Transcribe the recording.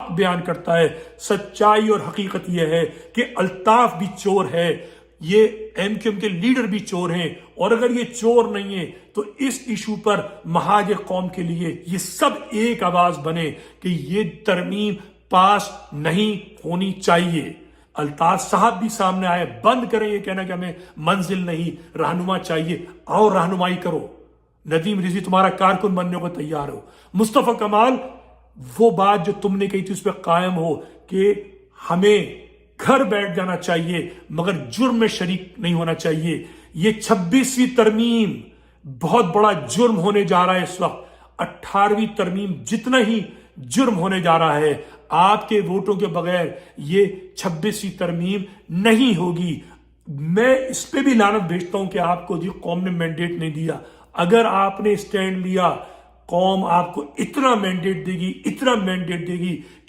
حق بیان کرتا ہے. سچائی اور حقیقت یہ ہے کہ الطاف بھی چور ہے, یہ ایم کیو ایم کے لیڈر بھی چور ہیں, اور اگر یہ چور نہیں ہیں تو اس ایشو پر مہاج قوم کے لیے یہ سب ایک آواز بنے کہ یہ ترمیم پاس نہیں ہونی چاہیے. الطاف صاحب بھی سامنے آئے, بند کریں یہ کہنا کہ ہمیں منزل نہیں رہنما چاہیے, اور رہنمائی کرو. ندیم رضوی تمہارا کارکن بننے کو تیار ہو. مصطفیٰ کمال وہ بات جو تم نے کہی تھی اس پہ قائم ہو کہ ہمیں گھر بیٹھ جانا چاہیے مگر جرم میں شریک نہیں ہونا چاہیے. یہ 26ویں ترمیم بہت بڑا جرم ہونے جا رہا ہے اس وقت. 18ویں ترمیم جتنا ہی جرم ہونے جا رہا ہے, آپ کے ووٹوں کے بغیر یہ 26ویں ترمیم نہیں ہوگی. میں اس پہ بھی لعنت بھیجتا ہوں کہ آپ کو جی قوم نے مینڈیٹ نہیں دیا. اگر آپ نے اسٹینڈ لیا, قوم آپ کو اتنا مینڈیٹ دے گی, اتنا مینڈیٹ دے گی کہ